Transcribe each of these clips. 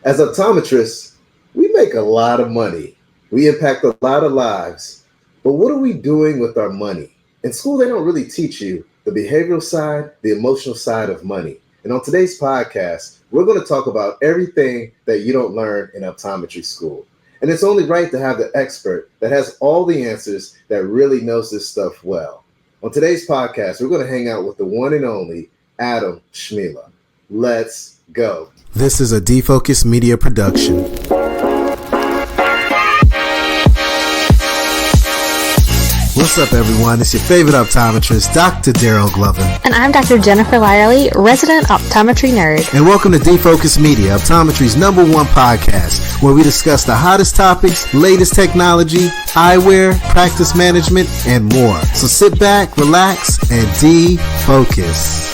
As optometrists, we make a lot of money. We impact a lot of lives. But what are we doing with our money? In school, they don't really teach you the behavioral side, the emotional side of money. And on today's podcast, we're going to talk about everything that you don't learn in optometry school. And it's only right to have the expert that has all the answers that really knows this stuff well. On today's podcast, we're going to hang out with the one and only Adam Cmejla. Let's go. This is a Defocus Media production. What's up, everyone? It's your favorite optometrist, Dr. Daryl Glover. And I'm Dr. Jennifer Lyerly, resident optometry nerd. And welcome to Defocus Media, optometry's #1 podcast, where we discuss the hottest topics, latest technology, eyewear, practice management, and more. So sit back, relax, and defocus.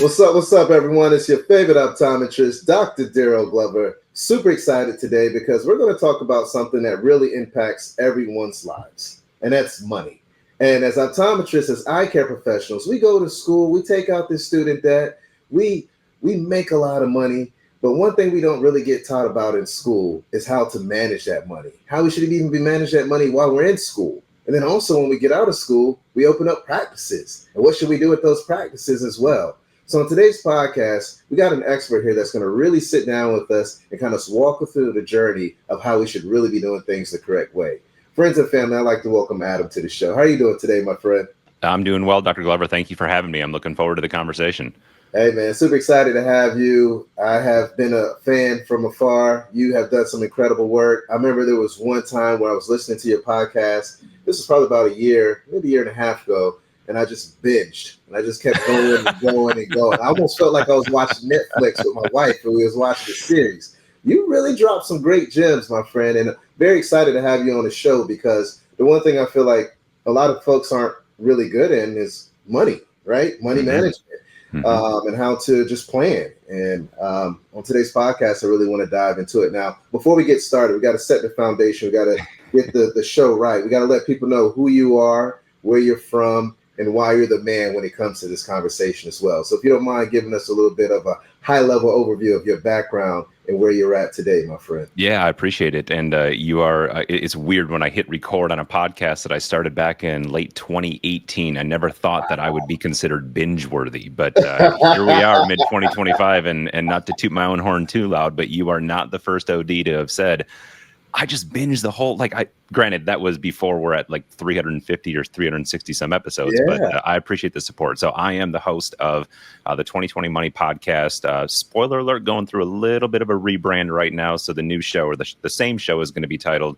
What's up, everyone? It's your favorite optometrist, Dr. Daryl Glover. Super excited today because we're going to talk about something that really impacts everyone's lives, and that's money. And as optometrists, as eye care professionals, we go to school, we take out this student debt, we make a lot of money, but one thing we don't really get taught about in school is how to manage that money, how we should even be manage that money while we're in school. And then also when we get out of school, we open up practices. And what should we do with those practices as well? So on today's podcast, we got an expert here that's going to really sit down with us and kind of walk us through the journey of how we should really be doing things the correct way. Friends and family, I'd like to welcome Adam to the show. How are you doing today, my friend? I'm doing well, Dr. Glover. Thank you for having me. I'm looking forward to the conversation. Hey, man, super excited to have you. I have been a fan from afar. You have done some incredible work. I remember there was one time where I was listening to your podcast. This was probably about maybe a year and a half ago. And I just binged, and I just kept going and going and going. I almost felt like I was watching Netflix with my wife, and we was watching the series. You really dropped some great gems, my friend, and very excited to have you on the show because the one thing I feel like a lot of folks aren't really good in is money, right? Money management, and how to just plan. And on today's podcast, I really want to dive into it. Now, before we get started, we got to set the foundation. We got to get the show right. We got to let people know who you are, where you're from, and why you're the man when it comes to this conversation as well. So if you don't mind giving us a little bit of a high-level overview of your background and where you're at today, my friend. Yeah, I appreciate it. And you are, it's weird when I hit record on a podcast that I started back in late 2018. I never thought that I would be considered binge-worthy, but here we are, mid-2025, and not to toot my own horn too loud, but you are not the first OD to have said, I just binged the whole, granted, that was before we're at like 350 or 360 some episodes, but I appreciate the support. So I am the host of the 2020 Money podcast. Spoiler alert, going through a little bit of a rebrand right now. So the new show, or the same show, is going to be titled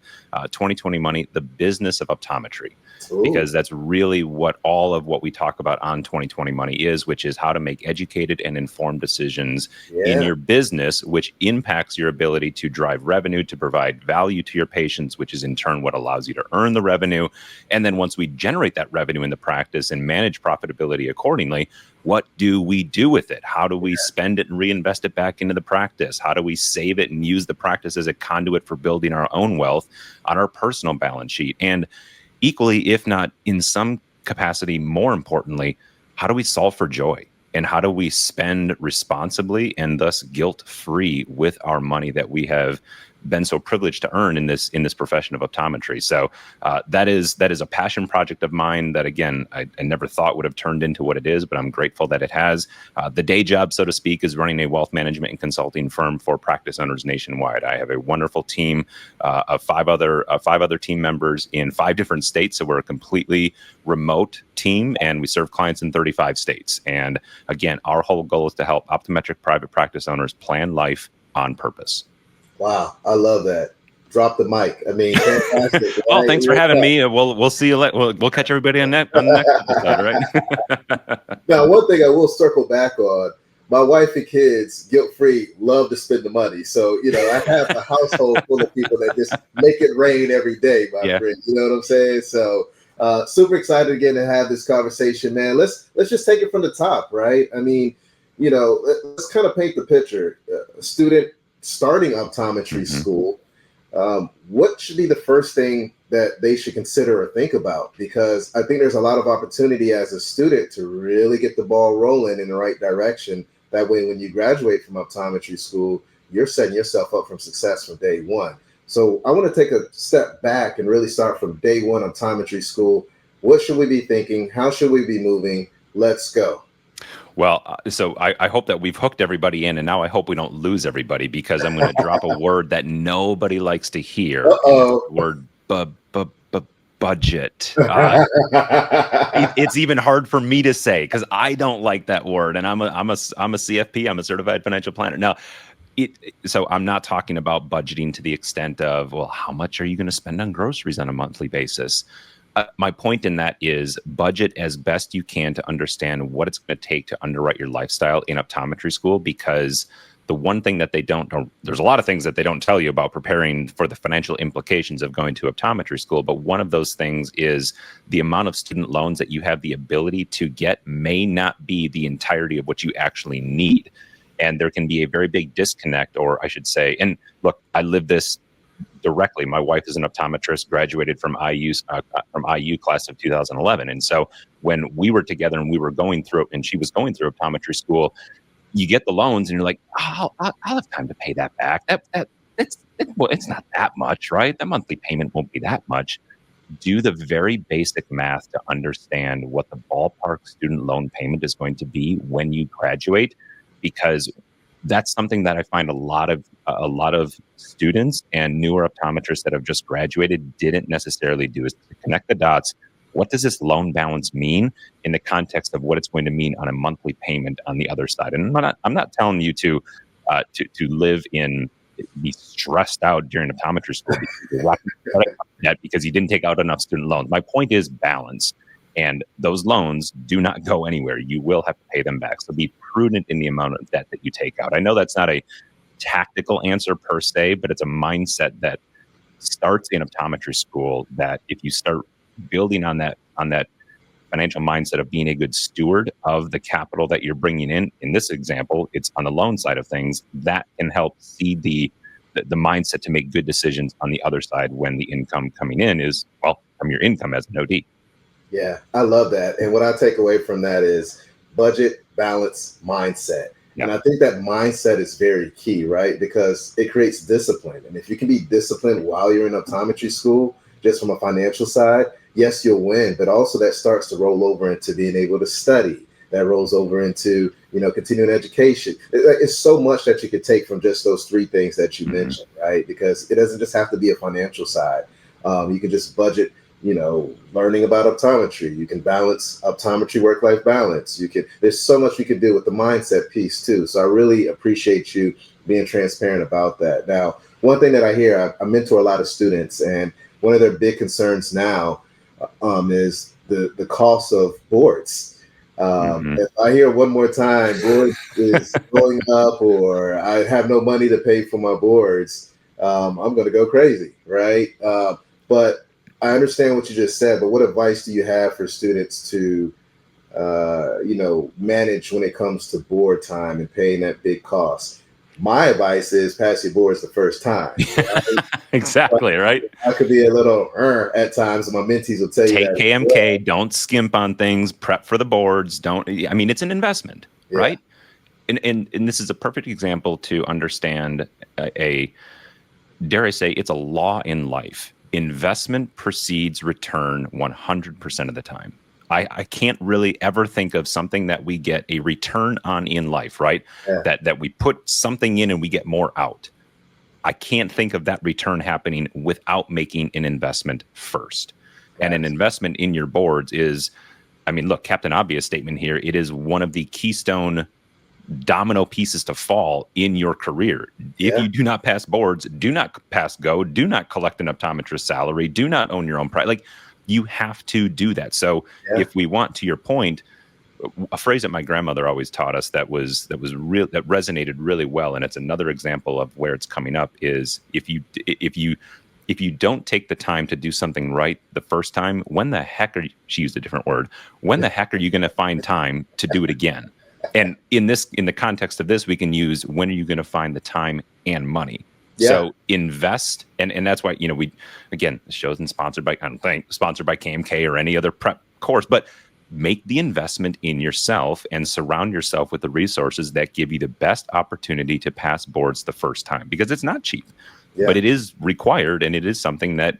2020 Money, The Business of Optometry. Ooh. Because that's really what all of what we talk about on 2020 Money is, which is how to make educated and informed decisions in your business, which impacts your ability to drive revenue, to provide value to your patients, which is in turn what allows you to earn the revenue. And then once we generate that revenue in the practice and manage profitability accordingly, what do we do with it? How do we spend it and reinvest it back into the practice? How do we save it and use the practice as a conduit for building our own wealth on our personal balance sheet? And equally, if not in some capacity, more importantly, how do we solve for joy? And how do we spend responsibly and thus guilt-free with our money that we have been so privileged to earn in this profession of optometry? So that is a passion project of mine that, again, I never thought would have turned into what it is, but I'm grateful that it has. The day job, so to speak, is running a wealth management and consulting firm for practice owners nationwide. I have a wonderful team of five other team members in 5 different states. So we're a completely remote team, and we serve clients in 35 states. And again, our whole goal is to help optometric private practice owners plan life on purpose. Wow, I love that. Drop the mic. I mean, fantastic. Well, thanks for having me. We'll see you. We'll catch everybody on the next episode, right? Now, one thing I will circle back on: my wife and kids, guilt-free, love to spend the money. So I have a household full of people that just make it rain every day, my friend. You know what I'm saying? So, super excited again to have this conversation, man. Let's just take it from the top, right? I mean, let's kind of paint the picture. A student starting optometry school, what should be the first thing that they should consider or think about? Because I think there's a lot of opportunity as a student to really get the ball rolling in the right direction That way, when you graduate from optometry school, you're setting yourself up for success from day one. So I want to take a step back and really start from day one optometry school. What should we be thinking? How should we be moving? Let's go. Well, so I hope that we've hooked everybody in, and now I hope we don't lose everybody, because I'm going to drop a word that nobody likes to hear. Uh-oh. And it's the word budget. It's even hard for me to say because I don't like that word, and I'm a CFP. I'm a certified financial planner. Now, so I'm not talking about budgeting to the extent of, well, how much are you going to spend on groceries on a monthly basis? My point in that is budget as best you can to understand what it's going to take to underwrite your lifestyle in optometry school, because the one thing that they don't, or there's a lot of things that they don't tell you about preparing for the financial implications of going to optometry school. But one of those things is the amount of student loans that you have the ability to get may not be the entirety of what you actually need. And there can be a very big disconnect, or I should say, and look, I live this directly. My wife is an optometrist, graduated from IU class of 2011. And so when we were together and we were going through, and she was going through optometry school, you get the loans and you're like, oh, I'll have time to pay that back. It's not that much, right? The monthly payment won't be that much. Do the very basic math to understand what the ballpark student loan payment is going to be when you graduate, because that's something that I find a lot of students and newer optometrists that have just graduated didn't necessarily do, is to connect the dots. What does this loan balance mean in the context of what it's going to mean on a monthly payment on the other side? And I'm not telling you to be stressed out during optometry school because you didn't take out enough student loans. My point is balance. And those loans do not go anywhere. You will have to pay them back. So be prudent in the amount of debt that you take out. I know that's not a tactical answer per se, but it's a mindset that starts in optometry school, that if you start building on that financial mindset of being a good steward of the capital that you're bringing in this example, it's on the loan side of things, that can help seed the mindset to make good decisions on the other side when the income coming in is, well, from your income as an OD. Yeah, I love that. And what I take away from that is budget, balance, mindset. Yeah. And I think that mindset is very key, right? Because it creates discipline. And if you can be disciplined while you're in optometry school, just from a financial side, yes, you'll win. But also that starts to roll over into being able to study. That rolls over into, continuing education. It's so much that you could take from just those three things that you mentioned, right? Because it doesn't just have to be a financial side. You can just budget, learning about optometry. You can balance optometry work-life balance. There's so much you can do with the mindset piece too. So I really appreciate you being transparent about that. Now, one thing that I hear, I mentor a lot of students, and one of their big concerns now is the cost of boards. If I hear one more time, boards is going up, or I have no money to pay for my boards, I'm going to go crazy, right? But I understand what you just said, but what advice do you have for students to, manage when it comes to board time and paying that big cost? My advice is pass your boards the first time. Right? Exactly, right? I could be a little at times, and my mentees will tell you that. Take KMK, don't skimp on things, prep for the boards. It's an investment, right? And this is a perfect example to understand dare I say, it's a law in life. Investment precedes return 100% of the time. I can't really ever think of something that we get a return on in life, right? Yeah. That we put something in and we get more out. I can't think of that return happening without making an investment first. Right. And an investment in your boards is, look, Captain Obvious statement here. It is one of the keystone domino pieces to fall in your career. If you do not pass boards, do not pass go, do not collect an optometrist salary, do not own your own price. Like, you have to do that. So if we want, to your point, a phrase that my grandmother always taught us that resonated really well, and it's another example of where it's coming up, is if you don't take the time to do something right the first time, when the heck she used a different word, when the heck are you going to find time to do it again? And in the context of this, we can use, when are you going to find the time and money? Yeah. So invest, and that's why, the show isn't sponsored by KMK or any other prep course, but make the investment in yourself and surround yourself with the resources that give you the best opportunity to pass boards the first time, because it's not cheap, but it is required, and it is something that,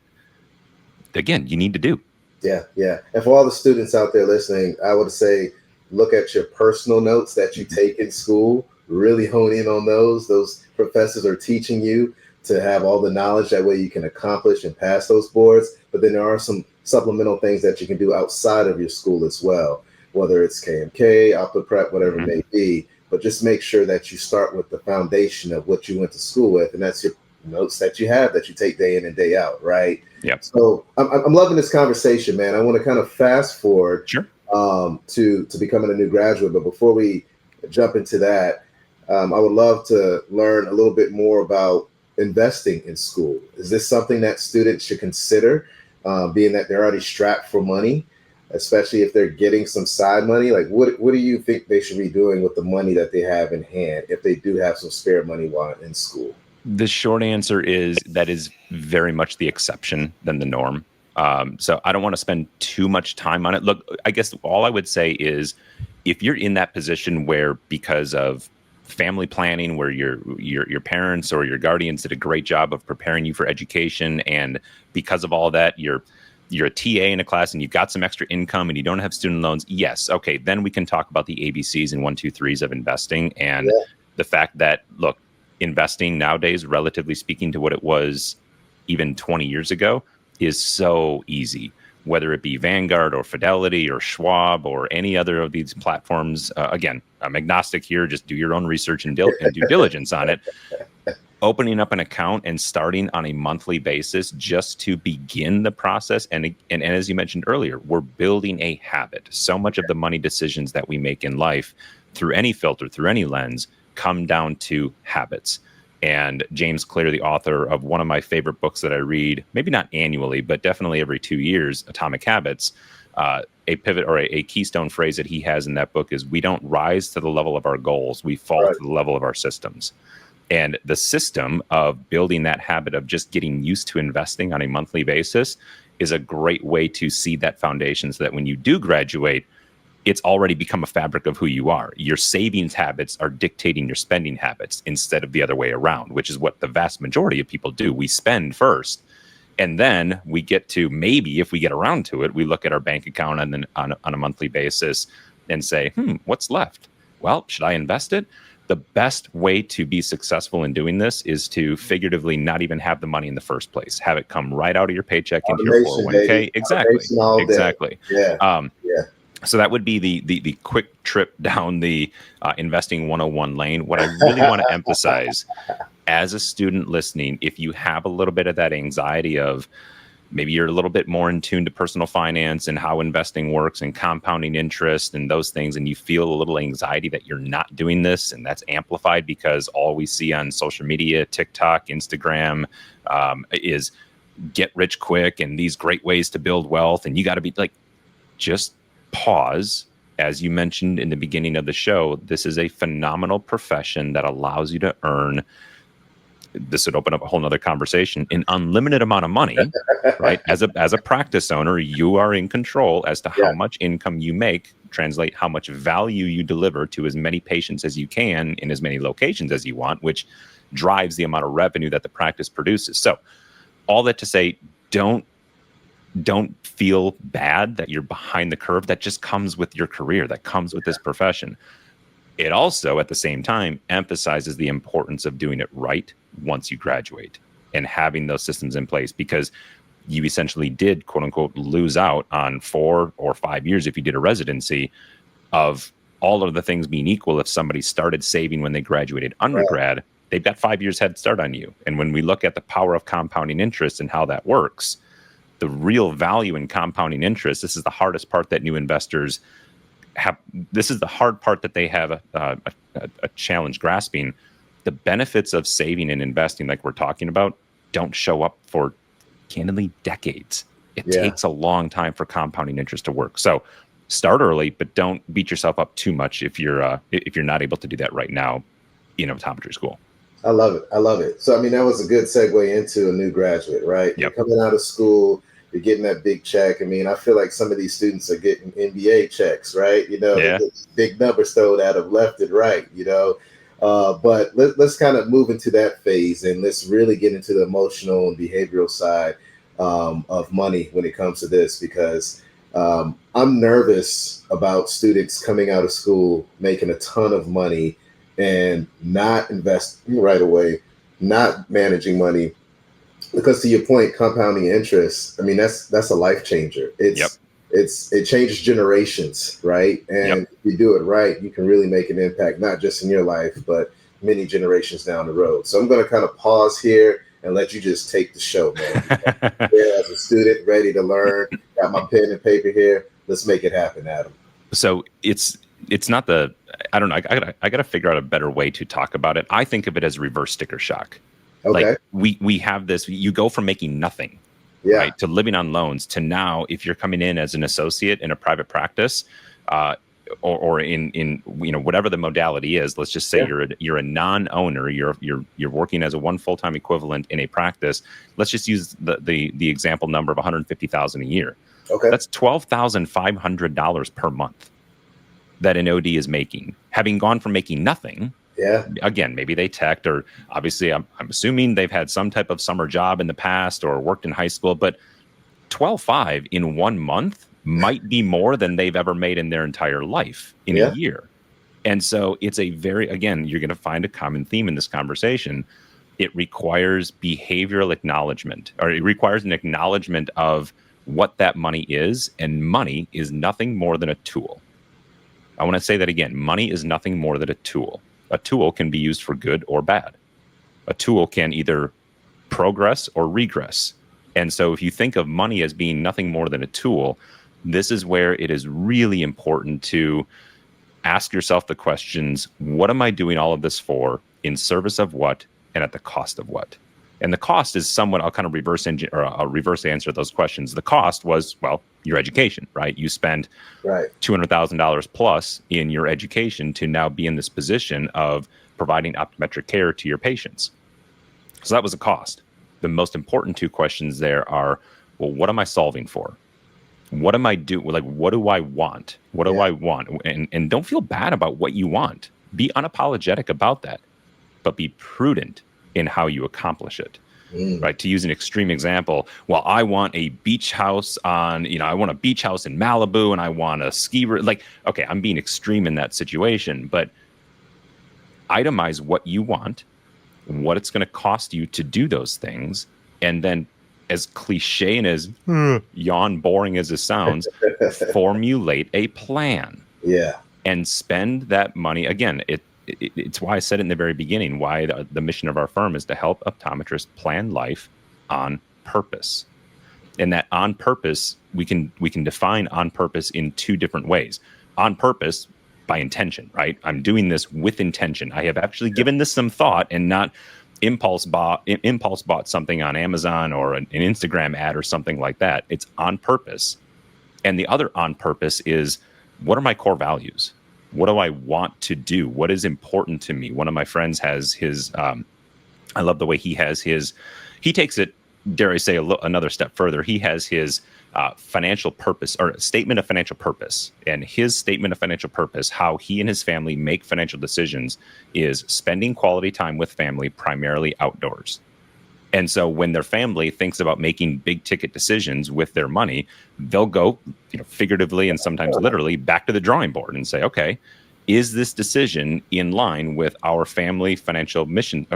again, you need to do. Yeah, yeah. And for all the students out there listening, I would say look at your personal notes that you take in school, really hone in on those. Those professors are teaching you to have all the knowledge, that way you can accomplish and pass those boards. But then there are some supplemental things that you can do outside of your school as well, whether it's KMK, OptoPrep, whatever it may be. But just make sure that you start with the foundation of what you went to school with, and that's your notes that you have that you take day in and day out, right? Yep. So I'm loving this conversation, man. I want to kind of fast forward to becoming a new graduate. But before we jump into that, I would love to learn a little bit more about investing in school. Is this something that students should consider, being that they're already strapped for money, especially if they're getting some side money? Like, what do you think they should be doing with the money that they have in hand if they do have some spare money while in school? The short answer is that is very much the exception than the norm. So I don't want to spend too much time on it. Look, I guess all I would say is, if you're in that position where, because of family planning, where your parents or your guardians did a great job of preparing you for education, and because of all that, you're a TA in a class and you've got some extra income and you don't have student loans, yes, okay, then we can talk about the ABCs and 1, 2, 3s of investing, and the fact that, look, investing nowadays, relatively speaking to what it was even 20 years ago, is so easy. Whether it be Vanguard or Fidelity or Schwab or any other of these platforms, again, I'm agnostic here. Just do your own research and due diligence on it. Opening up an account and starting on a monthly basis just to begin the process. And as you mentioned earlier, we're building a habit. So much of the money decisions that we make in life, through any filter, through any lens, come down to habits. And James Clear, the author of one of my favorite books that I read, maybe not annually, but definitely every 2 years, Atomic Habits, a pivot or a keystone phrase that he has in that book is, we don't rise to the level of our goals, we fall to the level of our systems. And the system of building that habit of just getting used to investing on a monthly basis is a great way to seed that foundation, so that when you do graduate, it's already become a fabric of who you are. Your savings habits are dictating your spending habits instead of the other way around, which is what the vast majority of people do. We spend first, and then we get to, maybe if we get around to it, we look at our bank account on a monthly basis and say, what's left? Well, should I invest it? The best way to be successful in doing this is to figuratively not even have the money in the first place. Have it come right out of your paycheck into your 401k. Baby. Exactly. Yeah. So that would be the quick trip down the investing 101 lane. What I really want to emphasize, as a student listening, if you have a little bit of that anxiety of, maybe you're a little bit more in tune to personal finance and how investing works and compounding interest and those things, and you feel a little anxiety that you're not doing this, and that's amplified because all we see on social media, TikTok, Instagram, is get rich quick and these great ways to build wealth, and you got to be like, just pause. As you mentioned in the beginning of the show, this is a phenomenal profession that allows you to earn, this would open up a whole nother conversation, an unlimited amount of money, right? As a practice owner, you are in control as to how much income you make, translate how much value you deliver to as many patients as you can in as many locations as you want, which drives the amount of revenue that the practice produces. So all that to say, don't feel bad that you're behind the curve. That just comes with your career. That comes with this profession. It also, at the same time, emphasizes the importance of doing it right once you graduate and having those systems in place, because you essentially did, quote unquote, lose out on 4 or 5 years if you did a residency of all of the things being equal. If somebody started saving when they graduated undergrad, they've got 5 years head start on you. And when we look at the power of compounding interest and how that works, the real value in compounding interest, this is the hardest part that new investors have. This is the hard part that they have a challenge grasping. The benefits of saving and investing, like we're talking about, don't show up for, candidly, decades. It takes a long time for compounding interest to work. So start early, but don't beat yourself up too much if you're not able to do that right now in optometry school. I love it. So, I mean, that was a good segue into a new graduate, right? You're coming out of school, you're getting that big check. I mean, I feel like some of these students are getting NBA checks, right? You know, Yeah. they get big numbers thrown at them left and right, you know. But let's kind of move into that phase, and let's really get into the emotional and behavioral side of money when it comes to this, because I'm nervous about students coming out of school making a ton of money and not investing right away, not managing money. Because to your point, compounding interest, I mean, that's a life changer. Yep. It changes generations, right? And Yep. if you do it right, you can really make an impact, not just in your life, but many generations down the road. So I'm going to kind of pause here and let you just take the show, man. Yeah, as a student, ready to learn, got my pen and paper here. Let's make it happen, Adam. So it's not the, I don't know. I gotta figure out a better way to talk about it. I think of it as reverse sticker shock. Okay. Like we have this, you go from making nothing, Yeah. right, to living on loans, to now, if you're coming in as an associate in a private practice, or in you know, whatever the modality is, let's just say you're a non-owner, you're working as a one full-time equivalent in a practice. Let's just use the example number of $150,000 a year. Okay. That's $12,500 per month that an OD is making, having gone from making nothing. Yeah. Again, maybe they teched, or obviously I'm assuming they've had some type of summer job in the past or worked in high school, but 12.5 in 1 month might be more than they've ever made in their entire life in a year. And so it's a very, again, you're going to find a common theme in this conversation. It requires behavioral acknowledgement, or it requires an acknowledgement of what that money is. And money is nothing more than a tool. I want to say that again. Money is nothing more than a tool. A tool can be used for good or bad. A tool can either progress or regress. And so if you think of money as being nothing more than a tool, this is where it is really important to ask yourself the questions: what am I doing all of this for, in service of what, and at the cost of what? And the cost is somewhat, I'll kind of I'll reverse answer those questions. The cost was, well, your education, right? You spend $200,000 plus in your education to now be in this position of providing optometric care to your patients. So that was a cost. The most important two questions there are, well, what am I solving for? What am I doing? Like, what do I want? What do I want? And don't feel bad about what you want. Be unapologetic about that, but be prudent in how you accomplish it. Right. To use an extreme example, well, I want a beach house I want a beach house in Malibu, and I want a ski. Like, okay, I'm being extreme in that situation, but itemize what you want, what it's going to cost you to do those things, and then, as cliche and as yawn boring as it sounds, formulate a plan. Yeah. And spend that money. Again, it's why I said it in the very beginning, why the mission of our firm is to help optometrists plan life on purpose. And that on purpose, we can define on purpose in two different ways. On purpose, by intention, right? I'm doing this with intention. I have actually given this some thought, and not impulse bought something on Amazon or an Instagram ad or something like that. It's on purpose. And the other on purpose is, what are my core values? What do I want to do? What is important to me? One of my friends has his, I love the way he has his, he takes it, dare I say, another step further. He has his financial purpose, or statement of financial purpose. And his statement of financial purpose, how he and his family make financial decisions, is spending quality time with family, primarily outdoors. And so when their family thinks about making big ticket decisions with their money, they'll go, figuratively and sometimes literally, back to the drawing board and say, okay, is this decision in line with our family financial mission,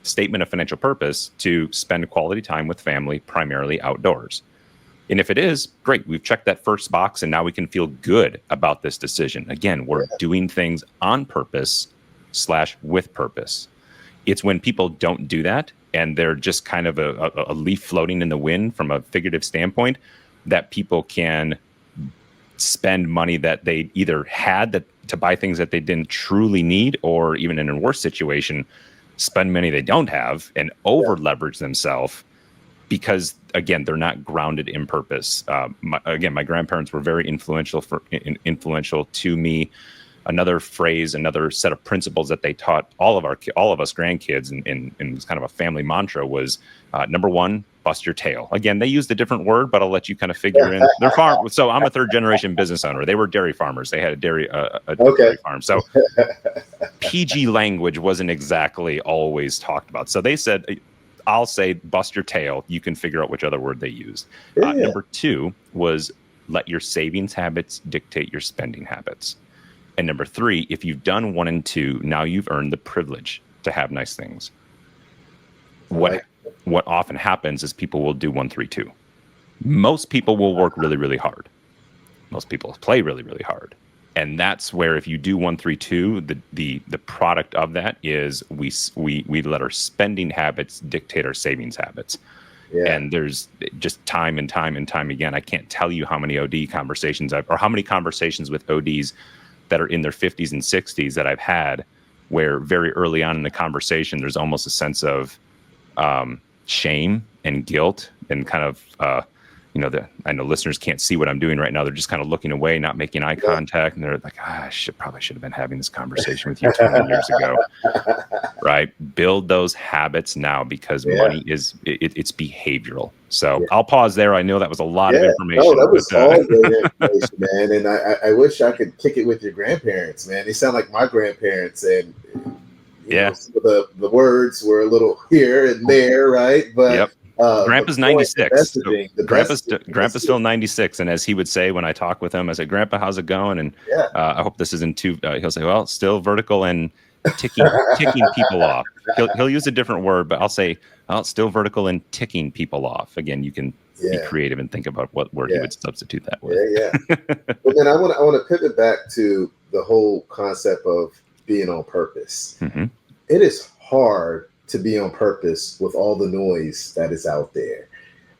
statement of financial purpose, to spend quality time with family, primarily outdoors? And if it is, great, we've checked that first box, and now we can feel good about this decision. Again, we're doing things on purpose / with purpose. It's when people don't do that, and they're just kind of a leaf floating in the wind from a figurative standpoint, that people can spend money that they either had to buy things that they didn't truly need, or even in a worse situation, spend money they don't have and over leverage themselves, because, again, they're not grounded in purpose. My grandparents were very influential to me. another phrase, another set of principles that they taught all of us grandkids, and it was kind of a family mantra, was number one, bust your tail. Again, they used a different word, but I'll let you kind of figure in. They're farm. So I'm a third generation business owner. They were dairy farmers. They had a dairy farm. So PG language wasn't exactly always talked about. So they said, I'll say bust your tail. You can figure out which other word they used. Number two was let your savings habits dictate your spending habits. And number three, if you've done 1 and 2, now you've earned the privilege to have nice things. What often happens is people will do 1, 3, 2. Most people will work really, really hard. Most people play really, really hard. And that's where if you do 1, 3, 2, the product of that is we let our spending habits dictate our savings habits. Yeah. And there's just time and time again. I can't tell you how many OD conversations or how many conversations with ODs that are in their 50s and 60s that I've had, where very early on in the conversation, there's almost a sense of shame and guilt and kind of, I know listeners can't see what I'm doing right now. They're just kind of looking away, not making eye contact. And they're like, I probably should have been having this conversation with you 20 years ago. Right? Build those habits now, because money is, it's behavioral. So I'll pause there. I know that was a lot of information. No, that was all great information, man. And I wish I could kick it with your grandparents, man. They sound like my grandparents. And you know, some of the words were a little here and there, right? But Grandpa's 96. Grandpa's still 96, and as he would say when I talk with him, I said, "Grandpa, how's it going?" And I hope this isn't too. He'll say, "Well, still vertical and ticking people off." He'll use a different word, but I'll say, "Oh, still vertical and ticking people off." Again, you can be creative and think about what word he would substitute that with. But then I want to pivot back to the whole concept of being on purpose. Mm-hmm. It is hard to be on purpose with all the noise that is out there.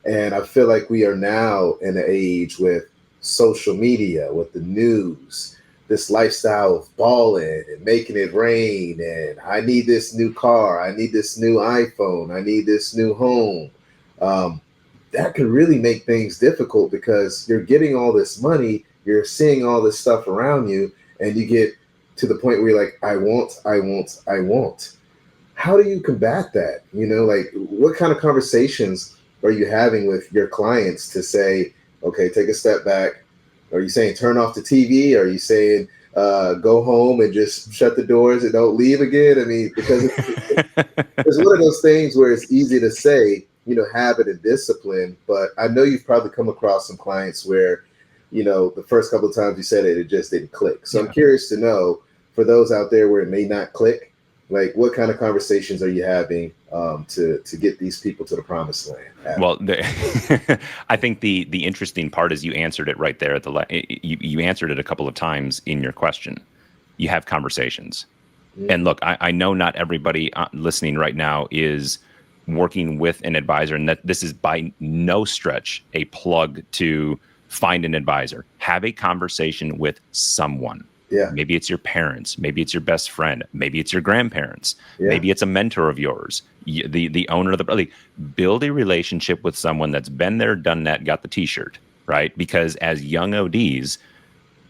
And I feel like we are now in an age with social media, with the news, this lifestyle of balling and making it rain. And I need this new car. I need this new iPhone. I need this new home. That could really make things difficult, because you're getting all this money, you're seeing all this stuff around you, and you get to the point where you're like, I want. How do you combat that? You know, like, what kind of conversations are you having with your clients to say, okay, take a step back? Are you saying turn off the TV? Are you saying go home and just shut the doors and don't leave again? I mean, because it's one of those things where it's easy to say, you know, habit and discipline, but I know you've probably come across some clients where, you know, the first couple of times you said it just didn't click. So I'm curious to know, for those out there where it may not click, like, what kind of conversations are you having to get these people to the promised land? Well, I think the interesting part is you answered it right there at you answered it a couple of times in your question. You have conversations. Mm-hmm. And look, I know not everybody listening right now is working with an advisor, and that this is by no stretch a plug to find an advisor. Have a conversation with someone. Yeah. Maybe it's your parents. Maybe it's your best friend. Maybe it's your grandparents. Yeah. Maybe it's a mentor of yours. The owner of the build a relationship with someone that's been there, done that, got the T-shirt, right? Because as young ODs,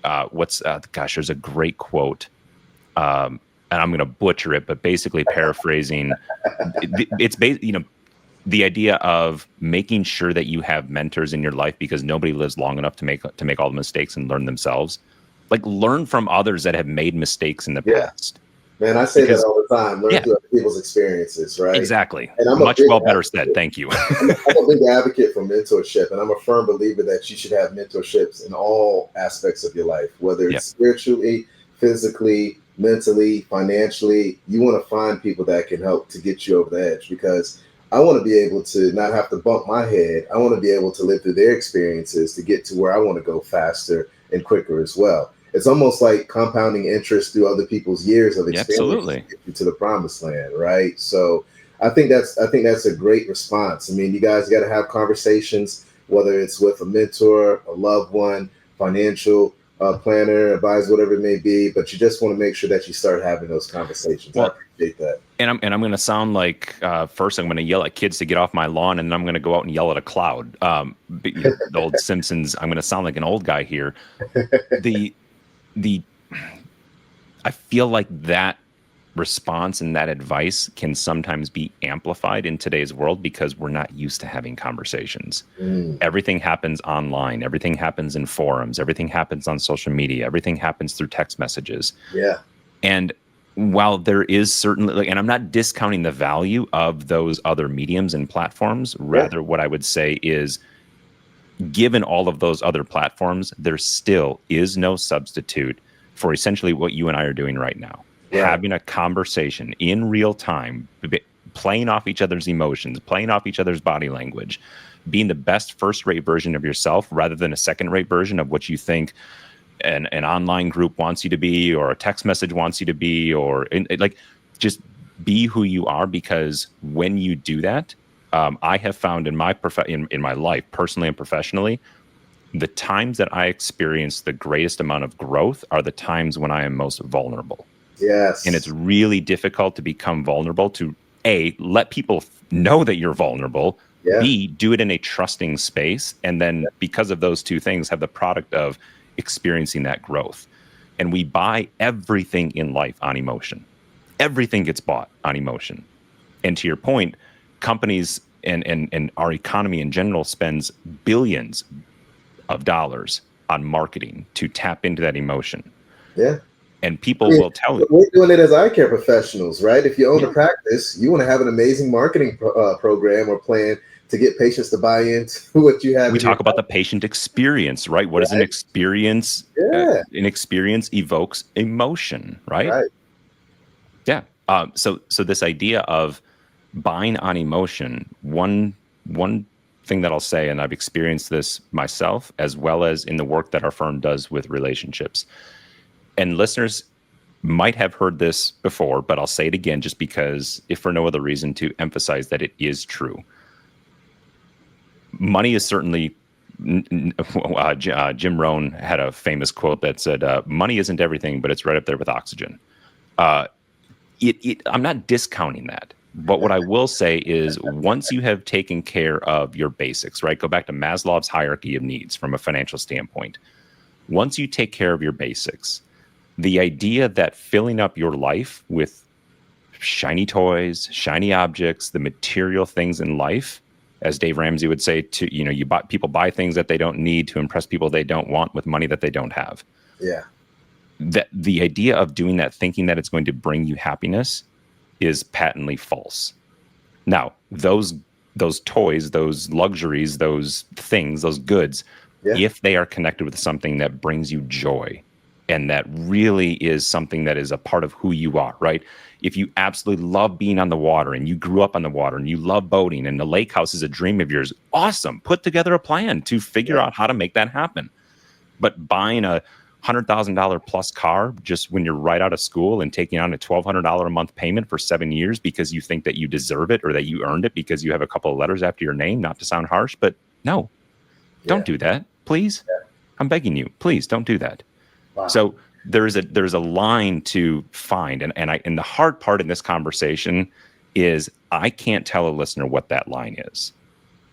there's a great quote, and I'm going to butcher it, but basically paraphrasing, it's the idea of making sure that you have mentors in your life, because nobody lives long enough to make all the mistakes and learn themselves. Like, learn from others that have made mistakes in the past. Man, I say that all the time. Learn through other people's experiences, right? Exactly. And I'm better said. Thank you. I'm a big advocate for mentorship, and I'm a firm believer that you should have mentorships in all aspects of your life, whether it's spiritually, physically, mentally, financially. You want to find people that can help to get you over the edge, because I want to be able to not have to bump my head. I want to be able to live through their experiences to get to where I want to go faster and quicker as well. It's almost like compounding interest through other people's years of experience to get you to the promised land, right? So I think that's a great response. I mean, you guys got to have conversations, whether it's with a mentor, a loved one, financial planner, advisor, whatever it may be, but you just want to make sure that you start having those conversations. Well, I appreciate that. And I'm going to sound like, first I'm going to yell at kids to get off my lawn, and then I'm going to go out and yell at a cloud. The old Simpsons, I'm going to sound like an old guy here. I feel like that response and that advice can sometimes be amplified in today's world because we're not used to having conversations. Everything happens online. Everything happens in forums. Everything happens on social media. Everything happens through text messages. Yeah. And while there is certainly, and I'm not discounting the value of those other mediums and platforms, rather what I would say is, given all of those other platforms, there still is no substitute for essentially what you and I are doing right now. Right. Having a conversation in real time, playing off each other's emotions, playing off each other's body language, being the best first-rate version of yourself rather than a second-rate version of what you think an online group wants you to be, or a text message wants you to be, or like just be who you are. Because when you do that, I have found in my in my life, personally and professionally, the times that I experience the greatest amount of growth are the times when I am most vulnerable. Yes. And it's really difficult to become vulnerable, to A, let people know that you're vulnerable, B, do it in a trusting space, and then because of those two things, have the product of experiencing that growth. And we buy everything in life on emotion. Everything gets bought on emotion. And to your point, companies and our economy in general spends billions of dollars on marketing to tap into that emotion. Yeah. And people will tell you. We're doing it as eye care professionals, right? If you own a practice, you want to have an amazing marketing program or plan to get patients to buy into what you have. We talk about the patient experience, right? What is an experience? An experience evokes emotion, right? Right. Yeah. So this idea of buying on emotion, one thing that I'll say, and I've experienced this myself, as well as in the work that our firm does with relationships. And listeners might have heard this before, but I'll say it again just because, if for no other reason, to emphasize that it is true. Money is certainly, Jim Rohn had a famous quote that said, money isn't everything, but it's right up there with oxygen. I'm not discounting that. But what I will say is, once you have taken care of your basics, right? Go back to Maslow's hierarchy of needs from a financial standpoint. Once you take care of your basics, the idea that filling up your life with shiny toys, shiny objects, the material things in life, as Dave Ramsey would say, people buy things that they don't need to impress people they don't want with money that they don't have. Yeah. That the idea of doing that, thinking that it's going to bring you happiness, is patently false. Now, those toys, those luxuries, those things, those goods, if they are connected with something that brings you joy, and that really is something that is a part of who you are, right? If you absolutely love being on the water and you grew up on the water and you love boating and the lake house is a dream of yours, awesome. Put together a plan to figure out how to make that happen. But buying a $100,000 plus car just when you're right out of school and taking on a $1,200 a month payment for 7 years because you think that you deserve it or that you earned it because you have a couple of letters after your name, not to sound harsh, but no, don't do that, please. I'm begging you, please don't do that. Wow. So there's a line to find, and the hard part in this conversation is I can't tell a listener what that line is.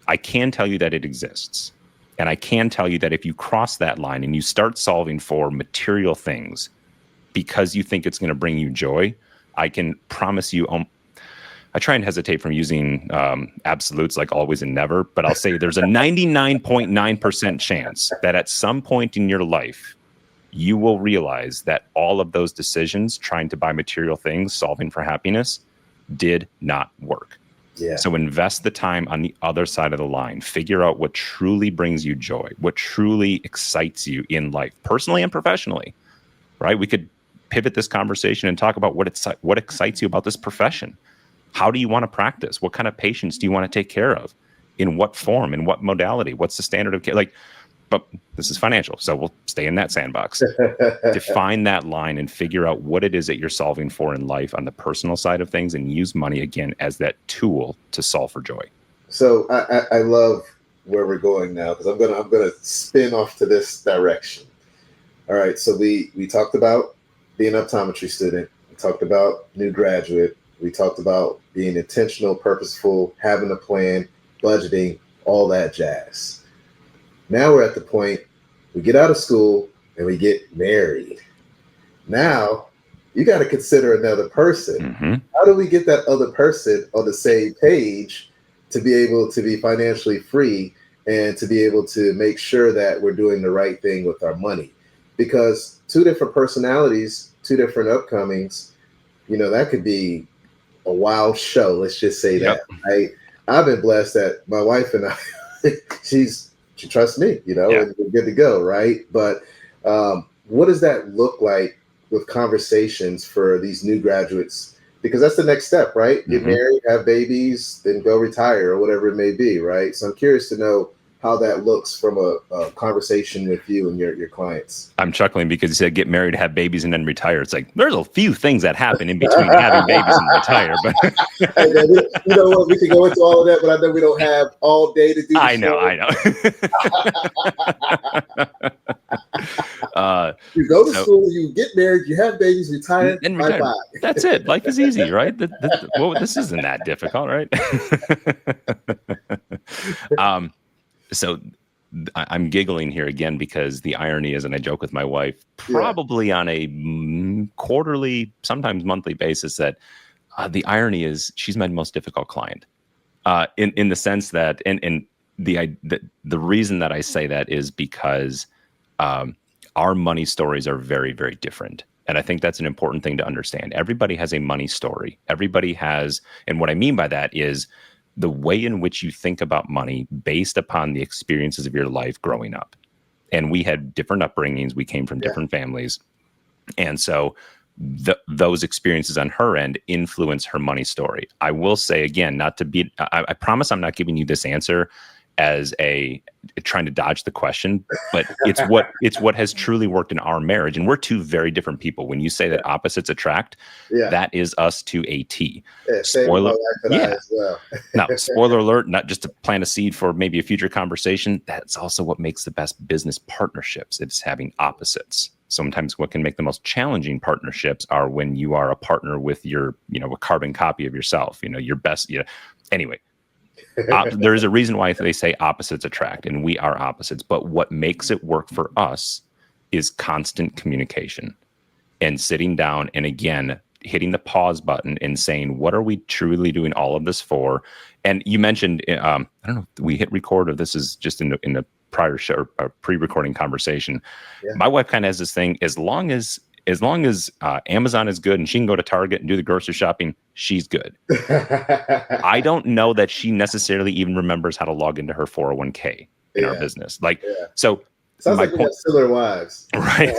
I can tell you that it exists, and I can tell you that if you cross that line and you start solving for material things because you think it's going to bring you joy, I can promise you. I try and hesitate from using absolutes like always and never, but I'll say there's a 99.9% chance that at some point in your life, you will realize that all of those decisions, trying to buy material things, solving for happiness, did not work. Yeah. So invest the time on the other side of the line. Figure out what truly brings you joy, what truly excites you in life, personally and professionally, right? We could pivot this conversation and talk about what excites you about this profession. How do you want to practice? What kind of patients do you want to take care of? In what form? In what modality? What's the standard of care? But this is financial, so we'll stay in that sandbox. Define that line and figure out what it is that you're solving for in life on the personal side of things, and use money again as that tool to solve for joy. So I love where we're going now, because I'm gonna spin off to this direction. All right, so we talked about being an optometry student. We talked about new graduate. We talked about being intentional, purposeful, having a plan, budgeting, all that jazz. Now we're at the point we get out of school and we get married. Now you got to consider another person. Mm-hmm. How do we get that other person on the same page to be able to be financially free and to be able to make sure that we're doing the right thing with our money? Because two different personalities, two different upcomings, that could be a wild show. Let's just say Yep. that. I've been blessed that my wife and I, she trusts me, and we're good to go, right? But what does that look like with conversations for these new graduates? Because that's the next step, right? Get married, have babies, then go retire or whatever it may be, right? So I'm curious to know how that looks from a conversation with you and your clients. I'm chuckling because you said get married, have babies, and then retire. It's like there's a few things that happen in between having babies and retire. But hey, man, you know what? We can go into all of that, but I know we don't have all day to do the I know. You go to school, you get married, you have babies, retire, and retire. Bye-bye. That's it. Life is easy, right? Well, this isn't that difficult, right? So I'm giggling here again because the irony is, and I joke with my wife, probably on a quarterly, sometimes monthly basis, that the irony is she's my most difficult client. In the sense that, and the reason that I say that is because our money stories are very, very different. And I think that's an important thing to understand. Everybody has a money story. Everybody has, and what I mean by that is the way in which you think about money based upon the experiences of your life growing up. And we had different upbringings. We came from different families. And so those experiences on her end influence her money story. I will say again, I promise I'm not giving you this answer as trying to dodge the question, but it's what has truly worked in our marriage. And we're two very different people. When you say that opposites attract, that is us to a T. Spoiler, as well. Now, spoiler alert, not just to plant a seed for maybe a future conversation. That's also what makes the best business partnerships. It's having opposites. Sometimes what can make the most challenging partnerships are when you are a partner with your, a carbon copy of yourself, your best, anyway. There is a reason why they say opposites attract, and we are opposites. But what makes it work for us is constant communication and sitting down and, again, hitting the pause button and saying, what are we truly doing all of this for? And you mentioned, I don't know if we hit record or this is just in the prior show or pre-recording conversation. My wife kind of has this thing, as long as Amazon is good and she can go to Target and do the grocery shopping, she's good. I don't know that she necessarily even remembers how to log into her 401k in our business. So sounds like we have similar wives, right?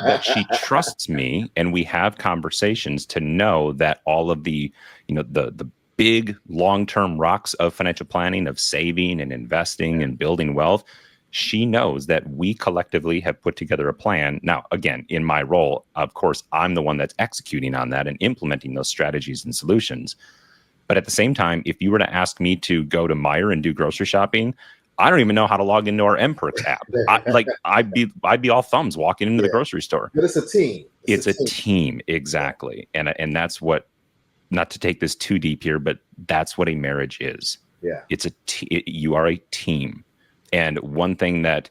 That she trusts me, and we have conversations to know that all of the, the big long-term rocks of financial planning, of saving and investing and building wealth. She knows that we collectively have put together a plan. Now, again, in my role, of course, I'm the one that's executing on that and implementing those strategies and solutions. But at the same time, if you were to ask me to go to Meijer and do grocery shopping, I don't even know how to log into our MPerks app. I'd be all thumbs walking into the grocery store. But it's a team. It's a team, exactly. And that's what, not to take this too deep here, but that's what a marriage is. Yeah, it's you are a team. And one thing that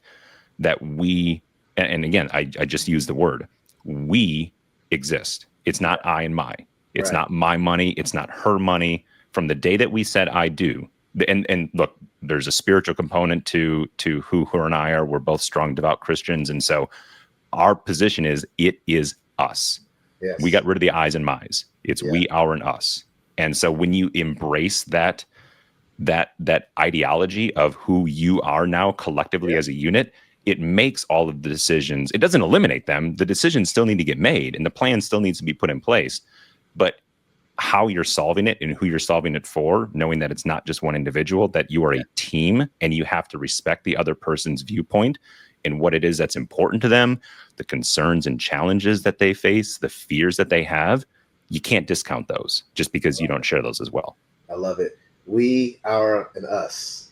we, and again, I just use the word, we exist. It's not I and my. It's not my money. It's not her money. From the day that we said I do, and look, there's a spiritual component to who her and I are. We're both strong, devout Christians. And so our position is, it is us. Yes. We got rid of the I's and my's. It's we, our, and us. And so when you embrace that ideology of who you are now collectively as a unit, it makes all of the decisions. It doesn't eliminate them. The decisions still need to get made and the plan still needs to be put in place. But how you're solving it and who you're solving it for, knowing that it's not just one individual, that you are a team and you have to respect the other person's viewpoint and what it is that's important to them, the concerns and challenges that they face, the fears that they have. You can't discount those just because you don't share those as well. I love it. We, our, and us.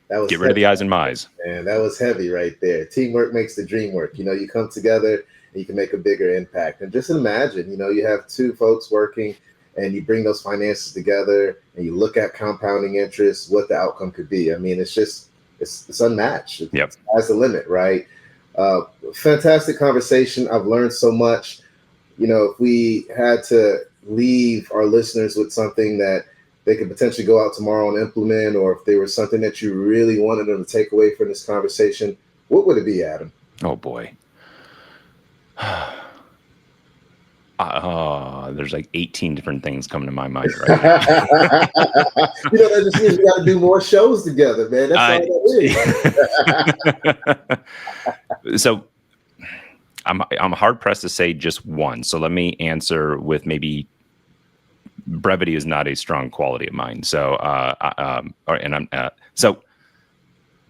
That was get rid of the I's and my's. And that was heavy right there. Teamwork makes the dream work. You come together and you can make a bigger impact. And just imagine, you have two folks working and you bring those finances together and you look at compounding interest, what the outcome could be. I mean, it's unmatched. That's the limit, right? Fantastic conversation. I've learned so much. if we had to leave our listeners with something that they could potentially go out tomorrow and implement, or if there was something that you really wanted them to take away from this conversation, what would it be, Adam? Oh boy. There's like 18 different things coming to my mind right now. That just means we got to do more shows together, man. That's all that is. So I'm hard pressed to say just one. So let me answer with maybe brevity is not a strong quality of mine. So so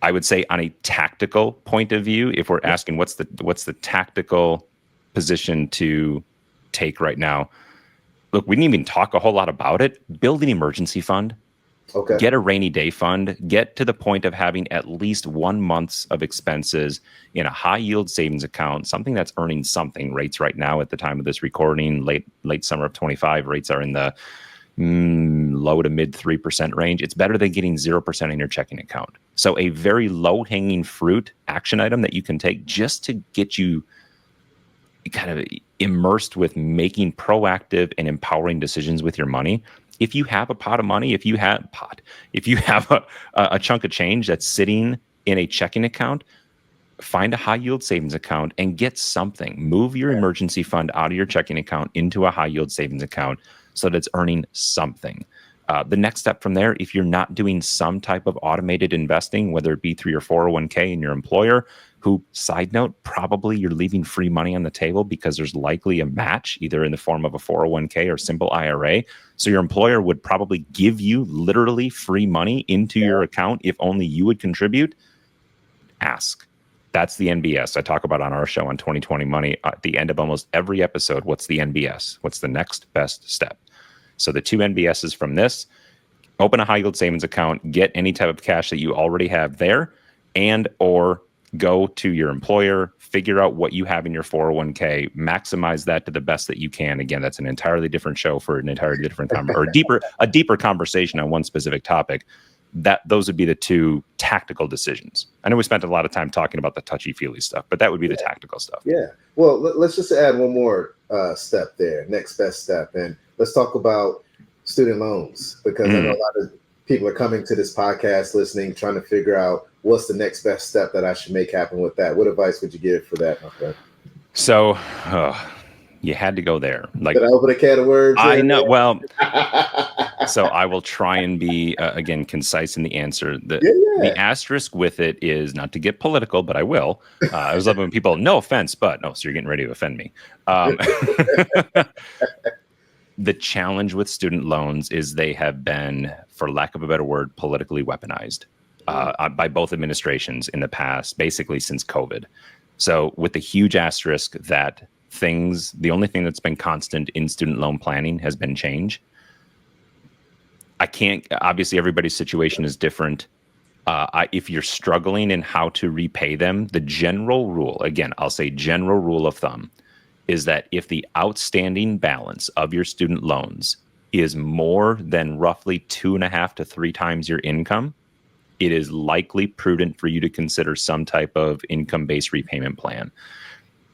I would say on a tactical point of view, if we're asking what's the tactical position to take right now, look, we didn't even talk a whole lot about it. Build an emergency fund. Okay. Get a rainy day fund. Get to the point of having at least 1 month's of expenses in a high yield savings account, something that's earning something. Rates right now at the time of this recording, late summer of 25, rates are in the low to mid 3% range. It's better than getting 0% in your checking account. So a very low hanging fruit action item that you can take just to get you kind of immersed with making proactive and empowering decisions with your money. If you have a pot of money, if you have a chunk of change that's sitting in a checking account, find a high yield savings account and get something. Move your emergency fund out of your checking account into a high yield savings account so that it's earning something. The next step from there, if you're not doing some type of automated investing, whether it be through your 401k and your employer, who, side note, probably you're leaving free money on the table because there's likely a match either in the form of a 401k or simple IRA. So your employer would probably give you literally free money into your account if only you would contribute. Ask. That's the NBS I talk about on our show on 2020 Money. At the end of almost every episode, what's the NBS? What's the next best step? So the two NBSs from this: open a high yield savings account, get any type of cash that you already have there, and or go to your employer, figure out what you have in your 401k, maximize that to the best that you can. Again, that's an entirely different show for an entirely different or a deeper conversation on one specific topic. Those would be the two tactical decisions. I know we spent a lot of time talking about the touchy-feely stuff, but that would be the tactical stuff. Yeah. Well, let's just add one more step there, next best step. And let's talk about student loans, because I know a lot of people are coming to this podcast, listening, trying to figure out what's the next best step that I should make happen with that. What advice would you give for that, my friend? So you had to go there. Like, did I open a can of worms? I know. Well, so I will try and be, again, concise in the answer. The asterisk with it is not to get political, but I will. I was loving when people, no offense, but no, so you're getting ready to offend me. The challenge with student loans is they have been, for lack of a better word, politically weaponized by both administrations in the past, basically since COVID. So with the huge asterisk that the only thing that's been constant in student loan planning has been change. Obviously everybody's situation is different. If you're struggling in how to repay them, the general rule, again, I'll say general rule of thumb, is that if the outstanding balance of your student loans is more than roughly 2.5 to 3 times your income, it is likely prudent for you to consider some type of income-based repayment plan.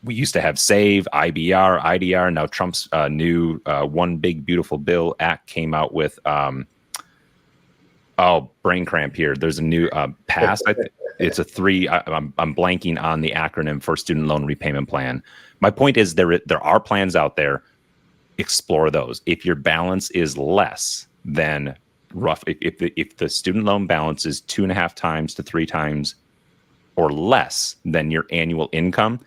We used to have SAVE, IBR, IDR. Now Trump's new One Big Beautiful Bill Act came out with, brain cramp here. There's a new PASS. It's a 3. I'm blanking on the acronym for student loan repayment plan. My point is there are plans out there. Explore those. If your balance is less than if the student loan balance is 2.5 times to 3 times or less than your annual income,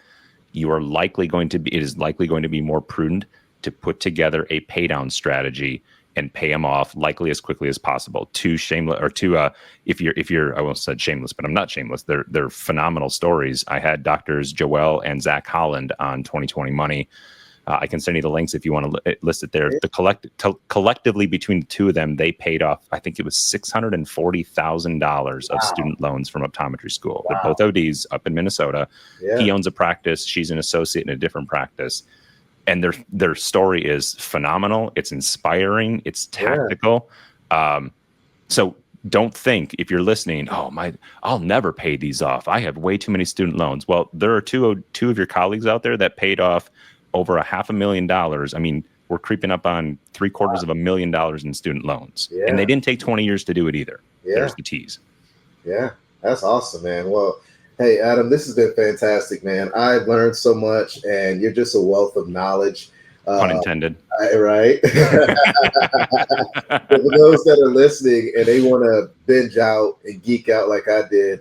it is likely going to be more prudent to put together a pay down strategy and pay them off likely as quickly as possible. If you're I almost said shameless, but I'm not shameless. They're phenomenal stories. I had Doctors Joel and Zach Holland on 2020 Money. I can send you the links if you want to list it there. Collectively between the two of them, they paid off, I think it was $640,000 of student loans from optometry school. Wow. They're both ODs up in Minnesota. Yeah. He owns a practice. She's an associate in a different practice. And their story is phenomenal. It's inspiring. It's tactical. Yeah. So don't think, if you're listening, I'll never pay these off. I have way too many student loans. Well, there are two of your colleagues out there that paid off over $500,000. I mean, we're creeping up on $750,000 in student loans. Yeah. And they didn't take 20 years to do it either. Yeah. There's the tease. Yeah, that's awesome, man. Well, hey, Adam, this has been fantastic, man. I've learned so much, and you're just a wealth of knowledge. Pun intended. Right? For those that are listening and they want to binge out and geek out like I did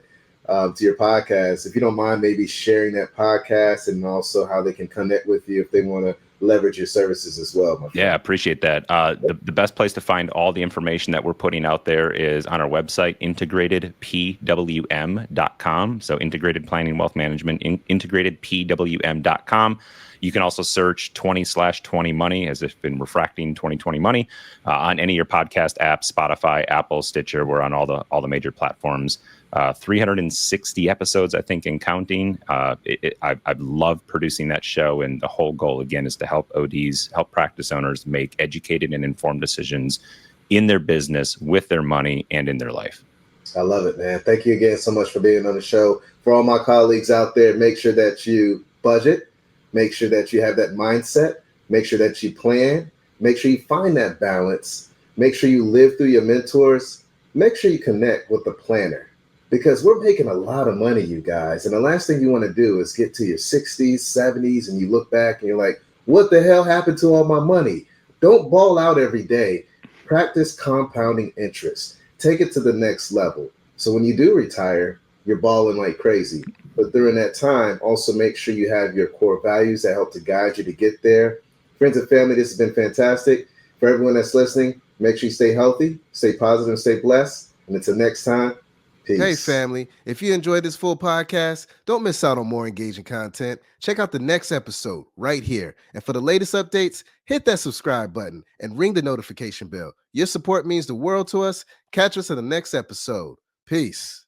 to your podcast, if you don't mind maybe sharing that podcast and also how they can connect with you if they want to leverage your services as well, my friend. Yeah, appreciate that. The best place to find all the information that we're putting out there is on our website, integratedpwm.com. So integrated planning wealth management, integratedpwm.com. You can also search 20/20 money as if in refracting 2020 money on any of your podcast apps, Spotify, Apple, Stitcher. We're on all the major platforms. 360 episodes, I think, and counting. I've loved producing that show, and the whole goal, again, is to help ODs, help practice owners make educated and informed decisions in their business, with their money, and in their life. I love it, man. Thank you again so much for being on the show. For all my colleagues out there, make sure that you budget. Make sure that you have that mindset. Make sure that you plan. Make sure you find that balance. Make sure you live through your mentors. Make sure you connect with the planner, because we're making a lot of money, you guys. And the last thing you want to do is get to your 60s, 70s, and you look back and you're like, what the hell happened to all my money? Don't ball out every day. Practice compounding interest. Take it to the next level. So when you do retire, you're balling like crazy. But during that time, also make sure you have your core values that help to guide you to get there. Friends and family, this has been fantastic. For everyone that's listening, make sure you stay healthy, stay positive, and stay blessed. And until next time, peace. Hey, family, if you enjoyed this full podcast, don't miss out on more engaging content. Check out the next episode right here. And for the latest updates, hit that subscribe button and ring the notification bell. Your support means the world to us. Catch us in the next episode. Peace.